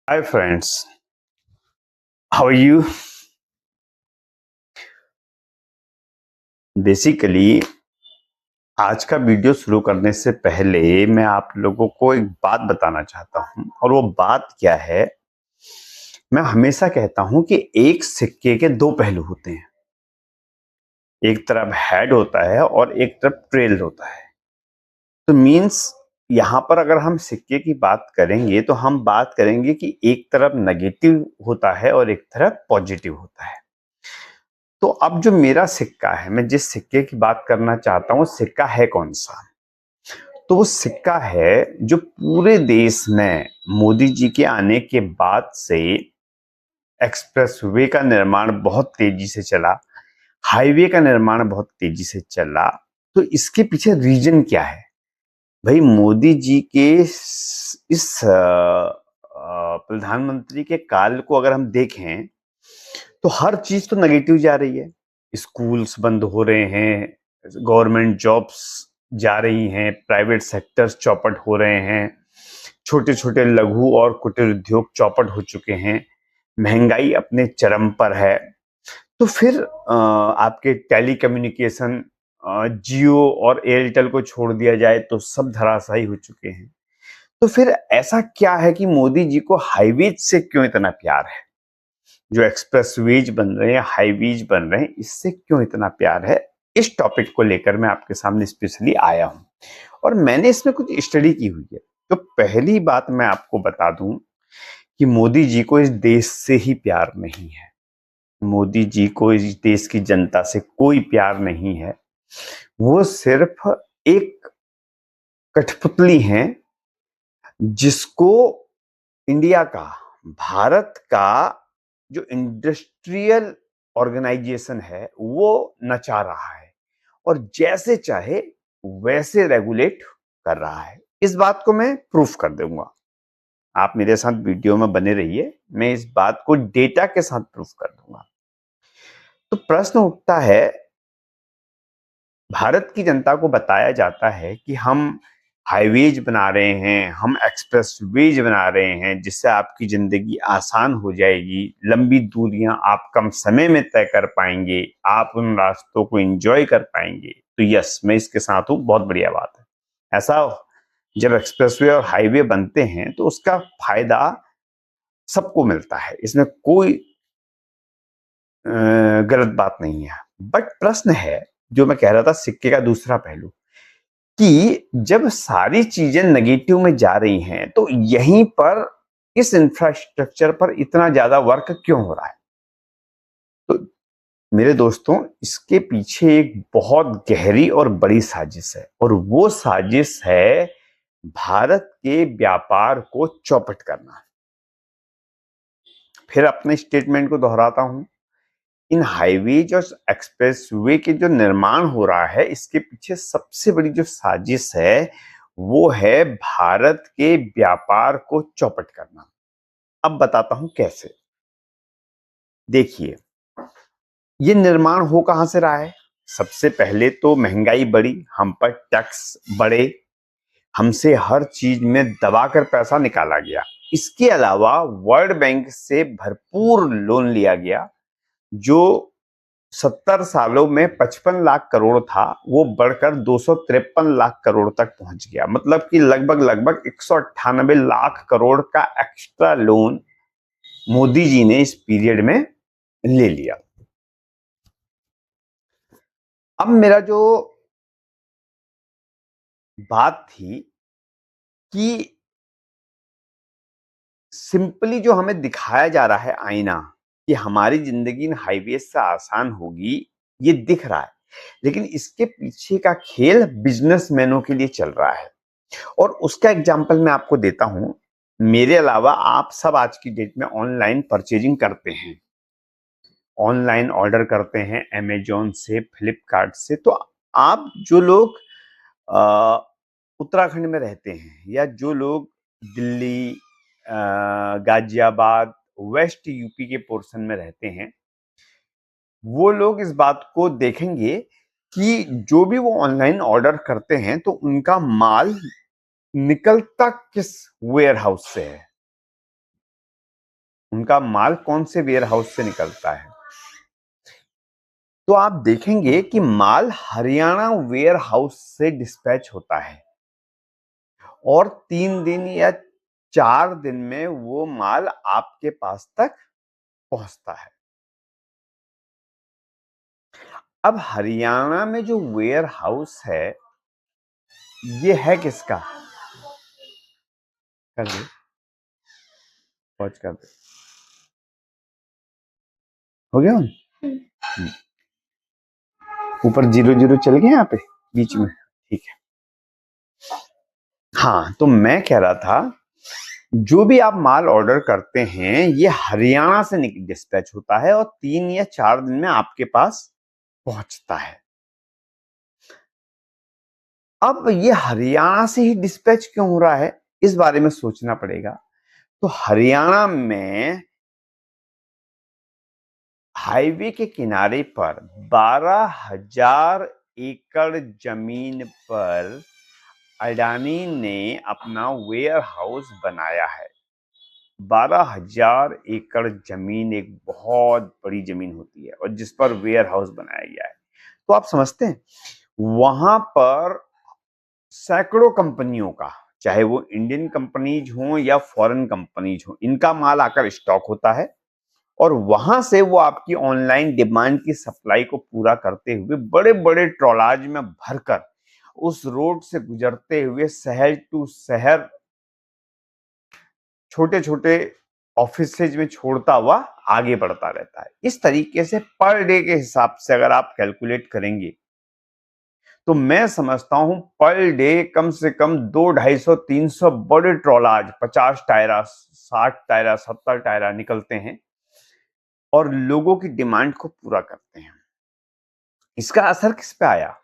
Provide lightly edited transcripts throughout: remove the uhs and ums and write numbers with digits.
Hi friends, how are you? Basically आज का video शुरू करने से पहले मैं आप लोगों को एक बात बताना चाहता हूं और वो बात क्या है। मैं हमेशा कहता हूं कि एक सिक्के के दो पहलू होते हैं। एक तरफ हेड होता है और एक तरफ टेल होता है। तो मींस यहां पर अगर हम सिक्के की बात करेंगे तो हम बात करेंगे कि एक तरफ नेगेटिव होता है और एक तरफ पॉजिटिव होता है। तो अब जो मेरा सिक्का है, मैं जिस सिक्के की बात करना चाहता हूं, सिक्का है कौन सा? तो वो सिक्का है जो पूरे देश में मोदी जी के आने के बाद से एक्सप्रेसवे का निर्माण बहुत तेजी से चला, हाईवे का निर्माण बहुत तेजी से चला। तो इसके पीछे रीजन क्या है? भाई मोदी जी के इस प्रधानमंत्री के काल को अगर हम देखें तो हर चीज तो नेगेटिव जा रही है। स्कूल्स बंद हो रहे हैं, गवर्नमेंट जॉब्स जा रही हैं, प्राइवेट सेक्टर्स चौपट हो रहे हैं, छोटे छोटे लघु और कुटीर उद्योग चौपट हो चुके हैं, महंगाई अपने चरम पर है। तो फिर आपके टेलीकम्युनिकेशन, जियो और एयरटेल को छोड़ दिया जाए तो सब धराशायी हो चुके हैं। तो फिर ऐसा क्या है कि मोदी जी को हाईवेज से क्यों इतना प्यार है? जो एक्सप्रेसवेज बन रहे हैं, हाईवेज बन रहे हैं, इससे क्यों इतना प्यार है? इस टॉपिक को लेकर मैं आपके सामने स्पेशली आया हूं और मैंने इसमें कुछ स्टडी की हुई है। तो पहली बात मैं आपको बता दूं कि मोदी जी को इस देश से ही प्यार नहीं है। मोदी जी को इस देश की जनता से कोई प्यार नहीं है। वो सिर्फ एक कठपुतली हैं जिसको इंडिया का, भारत का जो इंडस्ट्रियल ऑर्गेनाइजेशन है वो नचा रहा है और जैसे चाहे वैसे रेगुलेट कर रहा है। इस बात को मैं प्रूफ कर दूंगा। आप मेरे साथ वीडियो में बने रहिए, मैं इस बात को डेटा के साथ प्रूफ कर दूंगा। तो प्रश्न उठता है, भारत की जनता को बताया जाता है कि हम हाईवेज बना रहे हैं, हम एक्सप्रेसवेज बना रहे हैं जिससे आपकी जिंदगी आसान हो जाएगी, लंबी दूरियां आप कम समय में तय कर पाएंगे, आप उन रास्तों को एंजॉय कर पाएंगे। तो यस, मैं इसके साथ हूं, बहुत बढ़िया बात है। ऐसा जब एक्सप्रेसवे और हाईवे बनते हैं तो उसका फायदा सबको मिलता है, इसमें कोई गलत बात नहीं है। बट प्रश्न है, जो मैं कह रहा था, सिक्के का दूसरा पहलू, कि जब सारी चीजें नेगेटिव में जा रही हैं तो यहीं पर इस इंफ्रास्ट्रक्चर पर इतना ज्यादा वर्क क्यों हो रहा है? तो मेरे दोस्तों, इसके पीछे एक बहुत गहरी और बड़ी साजिश है और वो साजिश है भारत के व्यापार को चौपट करना। फिर अपने स्टेटमेंट को दोहराता हूं, इन हाईवेज और एक्सप्रेसवे के जो निर्माण हो रहा है, इसके पीछे सबसे बड़ी जो साजिश है वो है भारत के व्यापार को चौपट करना। अब बताता हूं कैसे। देखिए, ये निर्माण हो कहां से रहा है? सबसे पहले तो महंगाई बढ़ी, हम पर टैक्स बढ़े, हमसे हर चीज में दबाकर पैसा निकाला गया। इसके अलावा वर्ल्ड बैंक से भरपूर लोन लिया गया, जो 70 सालों में 55 लाख करोड़ था, वो बढ़कर 253 लाख करोड़ तक पहुंच गया। मतलब कि लगभग लगभग 198 लाख करोड़ का एक्स्ट्रा लोन मोदी जी ने इस पीरियड में ले लिया। अब मेरा जो बात थी कि सिंपली जो हमें दिखाया जा रहा है आईना, कि हमारी जिंदगी इन हाईवे से आसान होगी, ये दिख रहा है, लेकिन इसके पीछे का खेल बिजनेसमैनों के लिए चल रहा है। और उसका एग्जाम्पल मैं आपको देता हूं। मेरे अलावा आप सब आज की डेट में ऑनलाइन परचेजिंग करते हैं, ऑनलाइन ऑर्डर करते हैं, अमेजोन से, फ्लिपकार्ट से। तो आप जो लोग उत्तराखंड में रहते हैं या जो लोग दिल्ली, गाजियाबाद, वेस्ट यूपी के पोर्शन में रहते हैं, वो लोग इस बात को देखेंगे कि जो भी वो ऑनलाइन ऑर्डर करते हैं तो उनका माल निकलता किस वेयर हाउस से है। उनका माल कौन से वेयर हाउस से निकलता है, तो आप देखेंगे कि माल हरियाणा वेयर हाउस से डिस्पैच होता है और 3 दिन या 4 दिन में वो माल आपके पास तक पहुंचता है। अब हरियाणा में जो वेयर हाउस है ये है किसका, कर दे, पहुंच कर दे, हो गया। ऊपर 0 0 चल गए यहाँ पे बीच में, ठीक है। हाँ, तो मैं कह रहा था जो भी आप माल ऑर्डर करते हैं ये हरियाणा से डिस्पैच होता है और 3 या 4 दिन में आपके पास पहुंचता है। अब ये हरियाणा से ही डिस्पैच क्यों हो रहा है इस बारे में सोचना पड़ेगा। तो हरियाणा में हाईवे के किनारे पर 12,000 एकड़ जमीन पर अडानी ने अपना वेयर हाउस बनाया है। 12,000 एकड़ जमीन एक बहुत बड़ी जमीन होती है और जिस पर वेयर हाउस बनाया गया है, तो आप समझते हैं वहां पर सैकड़ों कंपनियों का, चाहे वो इंडियन कंपनीज हो या फॉरेन कंपनीज हो, इनका माल आकर स्टॉक होता है और वहां से वो आपकी ऑनलाइन डिमांड की सप्लाई को पूरा करते हुए बड़े बड़े ट्रॉलाज में भरकर उस रोड से गुजरते हुए शहर टू शहर छोटे छोटे ऑफिसेज में छोड़ता हुआ आगे बढ़ता रहता है। इस तरीके से पर डे के हिसाब से अगर आप कैलकुलेट करेंगे तो मैं समझता हूं पर डे कम से कम 200, 250, 300 बड़े ट्रॉलाज 50 टायरा, 60 टायरा, 70 टायरा निकलते हैं और लोगों की डिमांड को पूरा करते हैं। इसका असर किस पे आया?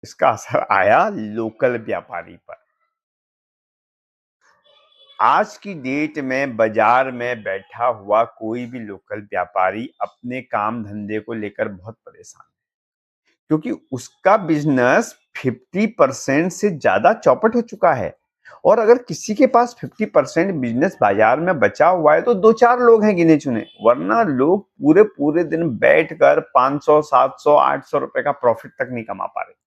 इसका असर आया लोकल व्यापारी पर। आज की डेट में बाजार में बैठा हुआ कोई भी लोकल व्यापारी अपने काम धंधे को लेकर बहुत परेशान है क्योंकि उसका बिजनेस 50% से ज्यादा चौपट हो चुका है और अगर किसी के पास 50% बिजनेस बाजार में बचा हुआ है तो 2 4 लोग हैं गिने चुने, वरना लोग पूरे पूरे दिन बैठकर 500, 700, 800 रुपए का प्रॉफिट तक नहीं कमा पा रहे।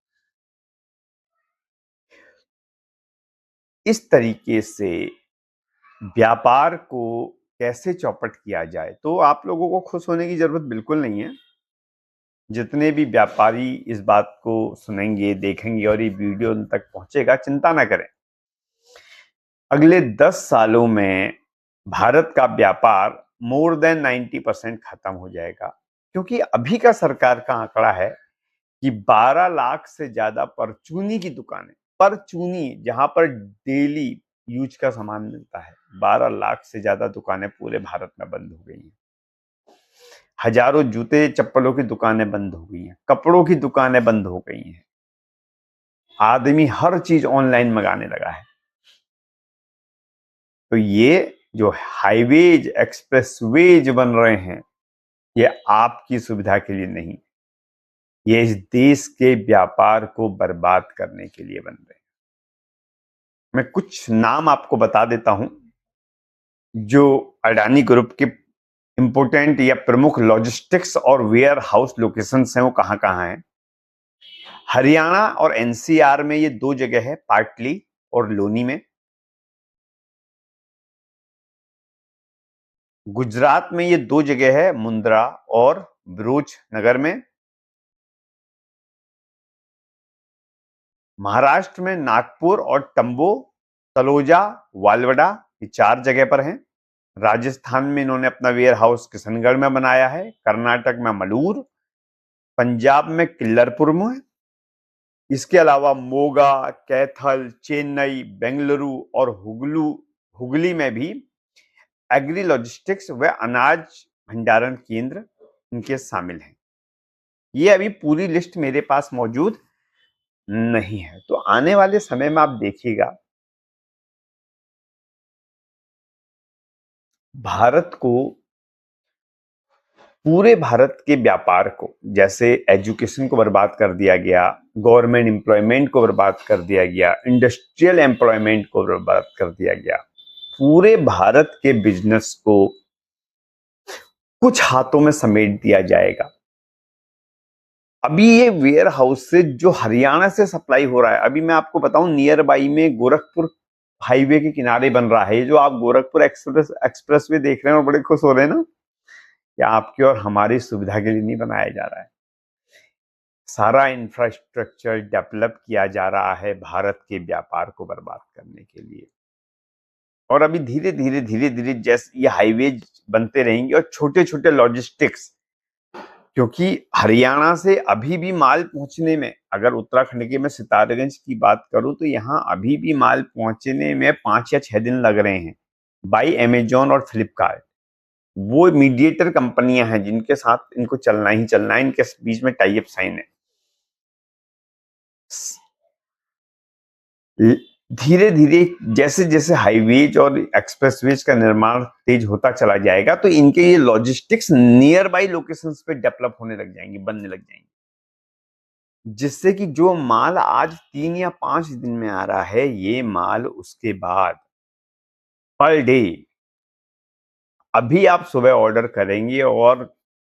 इस तरीके से व्यापार को कैसे चौपट किया जाए, तो आप लोगों को खुश होने की जरूरत बिल्कुल नहीं है। जितने भी व्यापारी इस बात को सुनेंगे, देखेंगे और ये वीडियो उन तक पहुंचेगा, चिंता ना करें। अगले 10 सालों में भारत का व्यापार मोर देन 90% खत्म हो जाएगा क्योंकि अभी का सरकार का आंकड़ा है कि 12 लाख से ज्यादा परचूनी की दुकानें, परचूनी जहां पर डेली यूज का सामान मिलता है, 12 लाख से ज्यादा दुकानें पूरे भारत में बंद हो गई हैं। हजारों जूते चप्पलों की दुकानें बंद हो गई हैं, कपड़ों की दुकानें बंद हो गई हैं। आदमी हर चीज ऑनलाइन मंगाने लगा है। तो ये जो हाईवेज, एक्सप्रेसवेज बन रहे हैं ये आपकी सुविधा के लिए नहीं, ये इस देश के व्यापार को बर्बाद करने के लिए बन रहे हैं। मैं कुछ नाम आपको बता देता हूं जो अडानी ग्रुप के इंपोर्टेंट या प्रमुख लॉजिस्टिक्स और वेयर हाउस लोकेशंस हैं, वो कहां कहां हैं। हरियाणा और एनसीआर में ये 2 जगह है, पाटली और लोनी में। गुजरात में ये 2 जगह है, मुंद्रा और भरूच नगर में। महाराष्ट्र में नागपुर और टंबो, तलोजा, वालवडा, ये 4 जगह पर हैं। राजस्थान में इन्होंने अपना वेयर हाउस किशनगढ़ में बनाया है। कर्नाटक में मलूर, पंजाब में किल्लरपुर में। इसके अलावा मोगा, कैथल, चेन्नई, बेंगलुरु और हुगली में भी एग्री लॉजिस्टिक्स व अनाज भंडारण केंद्र इनके शामिल हैं। ये अभी पूरी लिस्ट मेरे पास मौजूद नहीं है, तो आने वाले समय में आप देखिएगा भारत को, पूरे भारत के व्यापार को, जैसे एजुकेशन को बर्बाद कर दिया गया, गवर्नमेंट एम्प्लॉयमेंट को बर्बाद कर दिया गया, इंडस्ट्रियल एम्प्लॉयमेंट को बर्बाद कर दिया गया, पूरे भारत के बिजनेस को कुछ हाथों में समेट दिया जाएगा। अभी ये वेयर हाउस से जो हरियाणा से सप्लाई हो रहा है, अभी मैं आपको बताऊं नियर बाई में गोरखपुर हाईवे के किनारे बन रहा है। ये जो आप गोरखपुर एक्सप्रेस वे देख रहे हैं और बड़े खुश हो रहे हैं ना, या आपकी और हमारी सुविधा के लिए नहीं बनाया जा रहा है। सारा इंफ्रास्ट्रक्चर डेवलप किया जा रहा है भारत के व्यापार को बर्बाद करने के लिए। और अभी धीरे धीरे धीरे धीरे जैसे ये हाईवे बनते रहेंगे और छोटे छोटे लॉजिस्टिक्स, क्योंकि हरियाणा से अभी भी माल पहुंचने में, अगर उत्तराखंड के मैं सितारगंज की बात करूं तो यहाँ अभी भी माल पहुंचने में 5 या 6 दिन लग रहे हैं बाई अमेजोन और फ्लिपकार्ट। वो मीडिएटर कंपनियां हैं जिनके साथ इनको चलना ही चलना है, इनके बीच में टाई अप साइन है। धीरे धीरे जैसे जैसे हाईवेज और एक्सप्रेसवेज का निर्माण तेज होता चला जाएगा तो इनके ये लॉजिस्टिक्स नियर बाई लोकेशंस पे डेवलप होने लग जाएंगे, बनने लग जाएंगे, जिससे कि जो माल आज 3 या 5 दिन में आ रहा है, ये माल उसके बाद पर डे, अभी आप सुबह ऑर्डर करेंगे और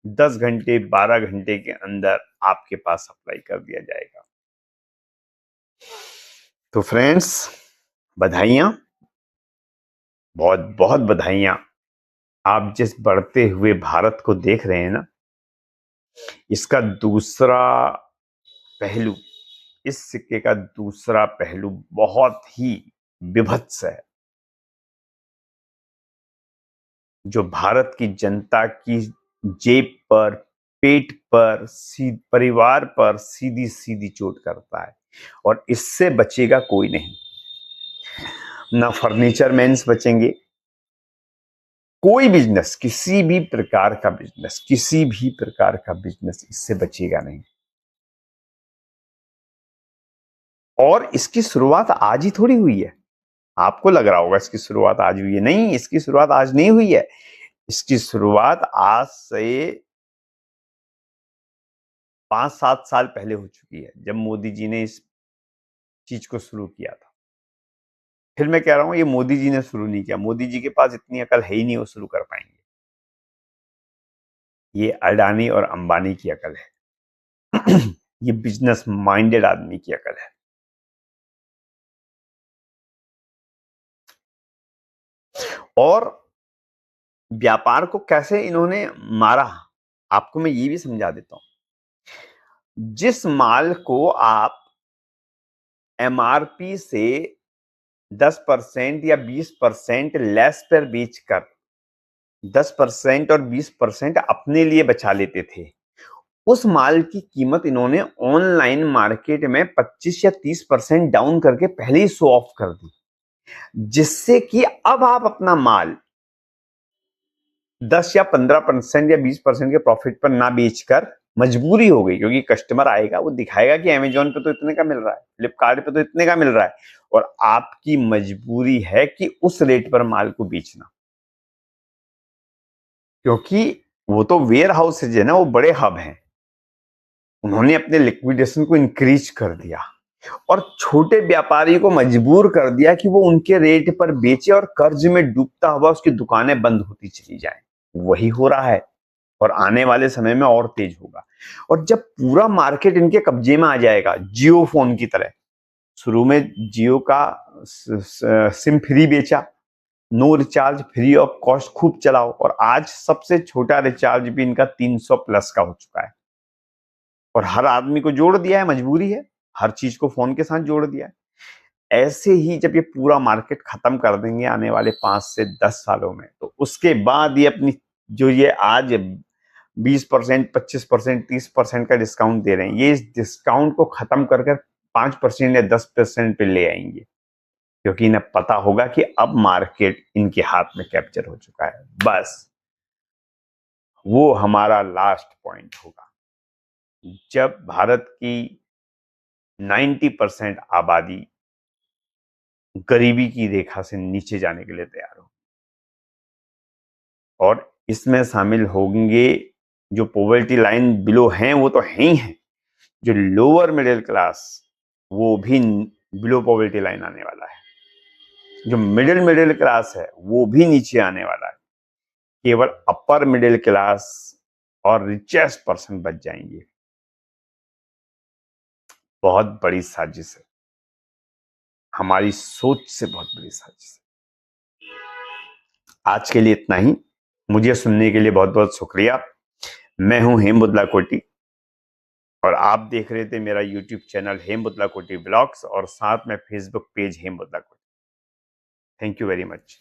10 घंटे 12 घंटे के अंदर आपके पास सप्लाई कर दिया जाएगा। तो फ्रेंड्स, बधाइयां, बहुत बहुत बधाइयां। आप जिस बढ़ते हुए भारत को देख रहे हैं ना, इसका दूसरा पहलू, इस सिक्के का दूसरा पहलू बहुत ही विभत्स है, जो भारत की जनता की जेब पर, पेट पर, परिवार पर सीधी सीधी चोट करता है। और इससे बचेगा कोई नहीं, ना फर्नीचर मेंस बचेंगे, कोई बिजनेस, किसी भी प्रकार का बिजनेस, किसी भी प्रकार का बिजनेस इससे बचेगा नहीं। और इसकी शुरुआत आज ही थोड़ी हुई है। आपको लग रहा होगा इसकी शुरुआत आज हुई है, नहीं, इसकी शुरुआत आज नहीं हुई है। इसकी शुरुआत आज से 5-7 साल पहले हो चुकी है, जब मोदी जी ने इस चीज को शुरू किया था। फिर मैं कह रहा हूं ये मोदी जी ने शुरू नहीं किया, मोदी जी के पास इतनी अकल है ही नहीं वो शुरू कर पाएंगे। ये अडानी और अंबानी की अकल है। ये बिजनेस माइंडेड आदमी की अकल है। और व्यापार को कैसे इन्होंने मारा, आपको मैं ये भी समझा देता हूं। जिस माल को आप एमआरपी से 10% या 20% लेस पर बेचकर 10% और 20% अपने लिए बचा लेते थे, उस माल की कीमत इन्होंने ऑनलाइन मार्केट में 25 या 30% डाउन करके पहले ही शो ऑफ कर दी, जिससे कि अब आप अपना माल 10 या 15% या 20% के प्रॉफिट पर ना बेचकर, मजबूरी हो गई क्योंकि कस्टमर आएगा, वो दिखाएगा कि अमेजोन पे तो इतने का मिल रहा है, फ्लिपकार्ट पे तो इतने का मिल रहा है, और आपकी मजबूरी है कि उस रेट पर माल को बेचना, क्योंकि वो तो वेयर हाउस है ना, वो बड़े हब हैं, उन्होंने अपने लिक्विडेशन को इंक्रीज कर दिया और छोटे व्यापारी को मजबूर कर दिया कि वो उनके रेट पर बेचे और कर्ज में डूबता हुआ उसकी दुकानें बंद होती चली जाएं। वही हो रहा है और आने वाले समय में और तेज होगा। और जब पूरा मार्केट इनके कब्जे में आ जाएगा, जियो फोन की तरह, शुरू में जियो का सिम फ्री बेचा, no recharge, free of cost खूब चलाओ, और आज सबसे छोटा रिचार्ज भी इनका 300 प्लस का हो चुका है और हर आदमी को जोड़ दिया है, मजबूरी है, हर चीज को फोन के साथ जोड़ दिया है। ऐसे ही जब ये पूरा मार्केट खत्म कर देंगे आने वाले 5 से 10 सालों में, तो उसके बाद ये अपनी जो ये आज 20%, 25%, 30% का डिस्काउंट दे रहे हैं, ये इस डिस्काउंट को खत्म कर 5% या 10% पे ले आएंगे, क्योंकि इन्हें पता होगा कि अब मार्केट इनके हाथ में कैप्चर हो चुका है। बस वो हमारा लास्ट पॉइंट होगा, जब भारत की 90% आबादी गरीबी की रेखा से नीचे जाने के लिए तैयार हो, और इसमें शामिल होंगे जो पॉवर्टी लाइन बिलो हैं, वो तो हैं ही हैं, जो लोअर मिडिल क्लास, वो भी बिलो पॉवर्टी लाइन आने वाला है, जो मिडिल क्लास है वो भी नीचे आने वाला है, केवल अपर मिडिल क्लास और रिचेस्ट पर्सन बच जाएंगे। बहुत बड़ी साजिश है, हमारी सोच से बहुत बड़ी साजिश है। आज के लिए इतना ही। मुझे सुनने के लिए बहुत बहुत शुक्रिया। मैं हूं हेम बुदलाकोटी और आप देख रहे थे मेरा YouTube channel Hem Budlakoti blogs और साथ में Facebook page Hem Budlakoti. Thank you very much.